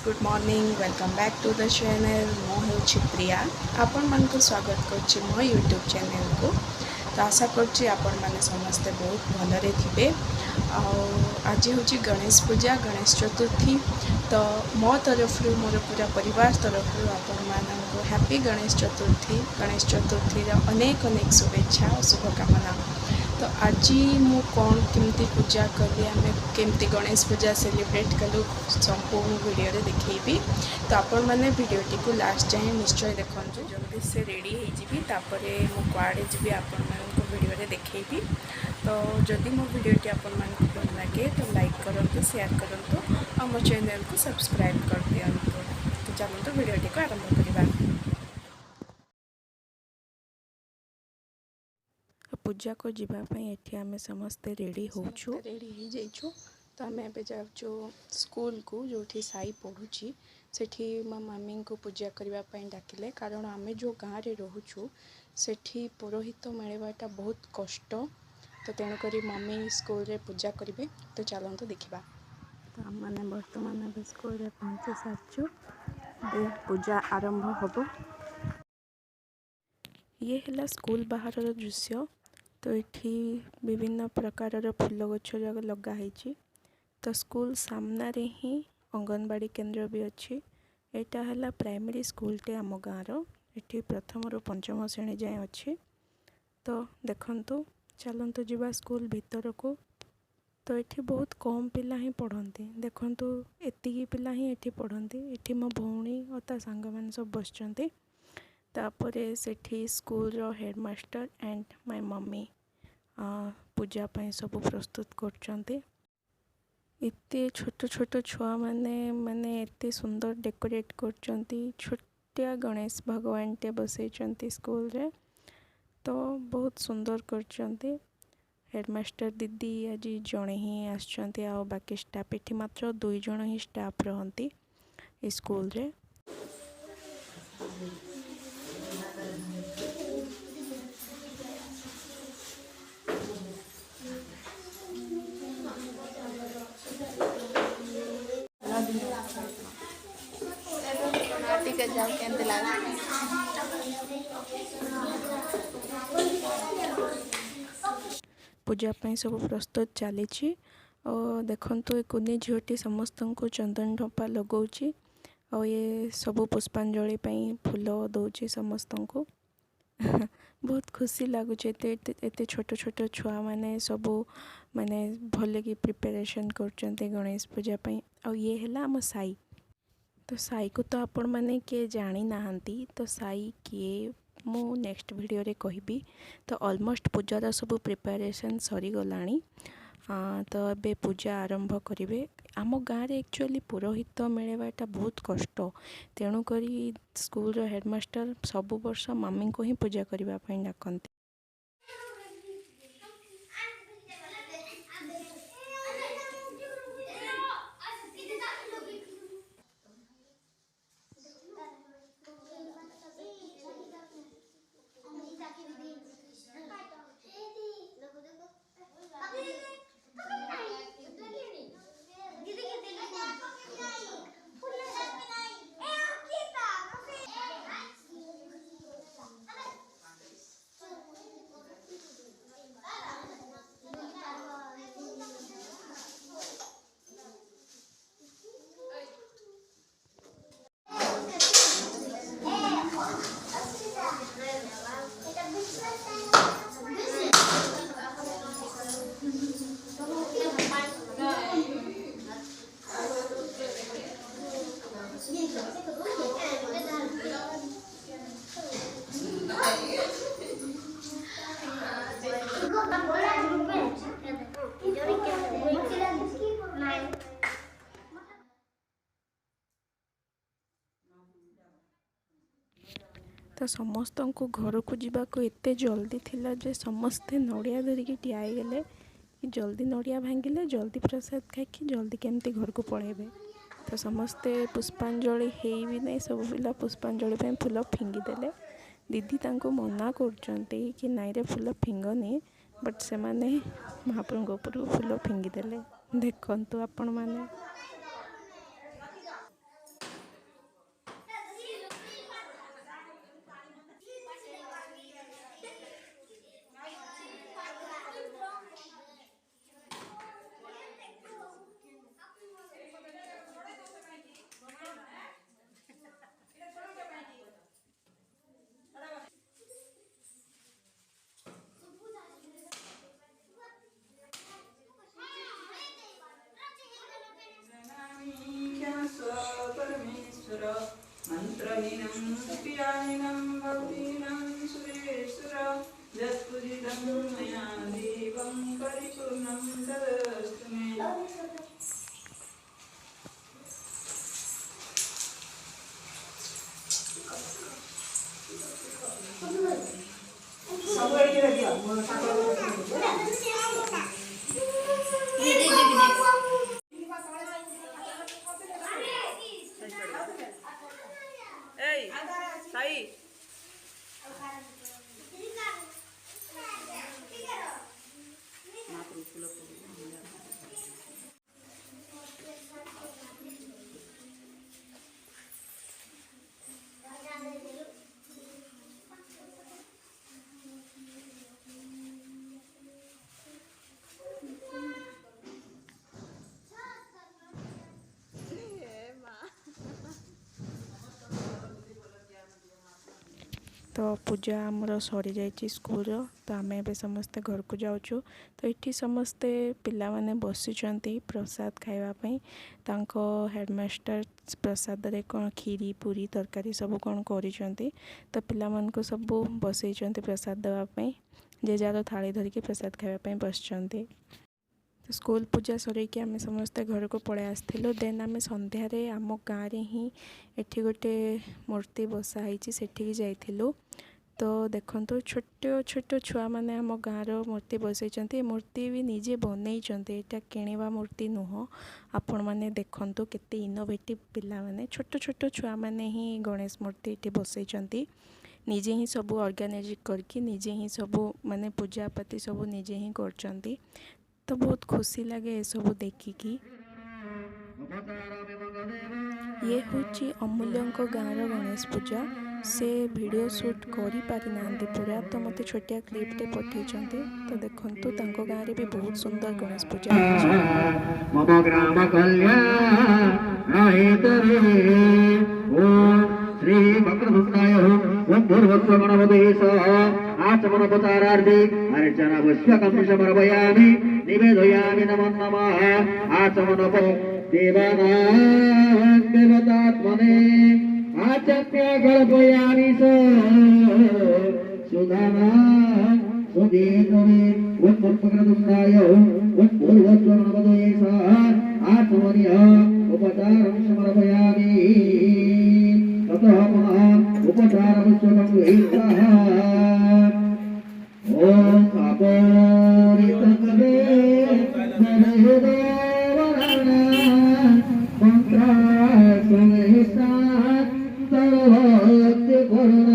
Good morning welcome back to the channel मो हूँ प्रिया आपण मान को स्वागत कर मो यूट्यूब चैनल को। तो आशा कर समस्ते बहुत भलरे थे। आज हूँ गणेश पूजा गणेश चतुर्थी। तो मो तरफ मोर पूरा परिवार तरफ आपण मानक हैप्पी गणेश चतुर्थी अनेक अनेक शुभेच्छा और शुभकामना। तो आज मु कौन केमती पूजा कली आम केमती गणेश पूजा सेलिब्रेट कलु संपूर्ण वीडियो रे देखी। तो आपण मैंने वीडियोटी को लास्ट जाए निश्चय देखो जल्दी से रेडी होपर मुझे जी आपण वीडियो रे देखी। तो जदि मो वीडियोटी आपण मानक भल लगे तो लाइक करूँ शेयर करूँ और मो चैनल को सब्सक्राइब कर दिंतु। तो चलते वीडियोटी को आरंभ करवा। पूजा को जीवाई एठी आमे समस्ते रेडी होचु रेडी हो जाइछु। तो आम ए जाऊँ स्कूल को जो साई पढ़ुची सेठी मो मम्मी को पूजा करने डाकिले कारण आम जो गाँव में रोचु सेठी पुरोहित मिलवाटा बहुत कष्ट। तो तेणुक मम्मी स्कूल रे पूजा करेंगे। तो चलते देखा। तो आम मैंने बर्तमान स्कूल रे पहुँची सारिचु पूजा आरंभ हम। ये है स्कूल बाहर दृश्य। तो ये विभिन्न प्रकार फूल गछ लगाई। तो स्कूल सामना रे ही अंगनवाड़ी केंद्र भी अच्छी। एटा है प्राइमरी स्कूल टे आम गाँव ये प्रथम रू पंचम श्रेणी जाए अच्छी। तो देखंतु चलतु जीवा स्कूल भीतर को। तो ये बहुत कम पिला ही पढ़ती देखंतु एतिकी पिला ही ये पढ़ती। ये मो भौणी और ता सांग मैंने सब बसचंती। तापरे सेठी स्कूल रो हेडमास्टर एंड माय मम्मी पूजा पाई सब प्रस्तुत करचंती। इतने छोट छोट छुआ माने एते सुंदर डेकोरेट करचंती। छोटिया गणेश भगवान टे बसैचंती स्कूल रे। तो बहुत सुंदर करचंती। हेडमास्टर दीदी आज जड़े ही आसचंती आ बाकी स्टाफ एठी मात्र 2 जण ही स्टाफ रहंती स्कूल रे। पूजा पाई सब प्रस्तुत चली। देखंतु कुनी झीटी समस्त को चंदन ढपा लगौची और ये सब पुष्पांजलि फूल दौची समस्त को। बहुत खुशी लगुच एते छोट छोट छुआ मैंने सब माने भले कि प्रिपरेशन करचंते गणेश पूजा पाई। और ये है आम साई। तो साई को तो आपण मैंने किए जानी नाहंती। तो साई किए मु नेक्स्ट वीडियो रे कहबी। तो ऑलमोस्ट पूजार सब प्रिपरेशन सरी गलानी। तो ए पूजा आरंभ करेंगे। आम गाँव में एक्चुअली पुरोहित मिलवाटा बहुत कष्ट। तेणुक स्कूल हेडमास्टर सब वर्ष मम्मी को ही पूजा करने डाकती। तो समस्त को घर को जावाक एत जल्दी थिला जे समस्ते नड़िया धरिकी ठियागले कि जल्दी नड़िया भांगिले जल्दी प्रसाद खाई जल्दी केमती घर को पलैबे। तो समस्ते पुष्पांजलि है भी नहीं सब पिला पुष्पांजलि फूल फिंगिदेले। दीदी तांको मना करचंती कि नाई रे फूल फिंगनी बट से माने महाप्रभु ऊपर फूल फिंगिदेले। देखंतु आपण माने मंत्रहीनं क्रियाहीनं भक्तिहीनं सुरेश्वर यत्पूजितं मया देवं परिपूर्णं तदस्तु मे। तो पूजा आमर सरी जाइए स्कूल तो आम ए समस्ते घर को जाऊँ। तो ये समस्ते पिला माने बसिचंती प्रसाद खाइबापी तांको हेडमास्टर प्रसाद रे कौन खीरी पूरी तरकारी सब कौन करिसेंती। तो पिला मन को सब बसैचंती प्रसाद देवाई जे जार थाली धरिकी प्रसाद खाइबापी बसचंती। तो स्कूल पूजा सरैकी आम समस्ते घर को पड़े आसलु। देन आम संध्यारे आम गाँव ही एठी गोटे मूर्ति बसाई सेठी जाइलु। तो देखो छोट छोट छुआ मैंने आम गाँव मूर्ति बसई मूर्ति भी निजे बनई यहाँ किणवा मूर्ति नुह। आपण मैंने देखु केते इनोवेटिव पिला माने छोट छोट छुआ मैंने ही गणेश मूर्ति ये बसई निजे ही सब ऑर्गेनाइज करके निजे ही सब माने पूजा पाती सब निजे ही कर। तो बहुत खुशी लगे ये सब देखिकी। ये हूँ अमूल्यों गाँव गणेश पूजा से वीडियो शूट करी पारि नांदी पूरा। तो मते छोटिया क्लिपटे पठे। तो देखंतु तांको गाँव रे भी बहुत सुंदर गणेश पूजा मम ग्राम कल्याण हेतवे ओम श्री वक्रतुंडाय ओम भूर्भुवः गणपतिः आचमनोपचारार्थे अर्चनावश्यकं समर्पयामि निवेदयामि नमो नमः। आचमनोप देवानां देवतात्मने आचम्य कल्पयामि सुधाना सुधीतवे ओम वक्रतुंडाय ओम भूर्भुवः गणपतिः आचमनीय उपचारं समर्पयामि ततः पुनः उपचारवश्यकं गृहीतः ओम अपरितकवे नमोदेवराण मंत्रासनेसा सर्वोक्ति करुण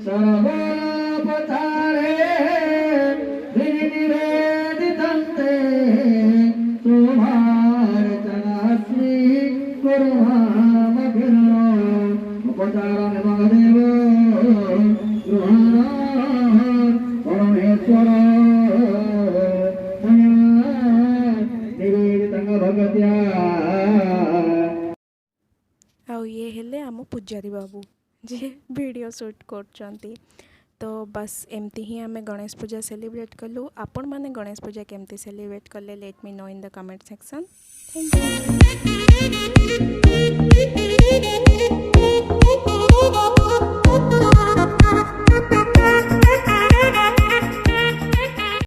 सर्वोपचारे विनिवेदितन्ते शुभार्चनास्मि कुर्मः उपचारमेव देव परमेश्वर भगत्या। आ ये हेले आम पूजारी बाबू जे वीडियो शूट कर। तो बस एमती ही आम गणेश पूजा सेलिब्रेट कलु। आपण माने गणेश पूजा केमती सेलिब्रेट कले let me know in the comment section. Thank you.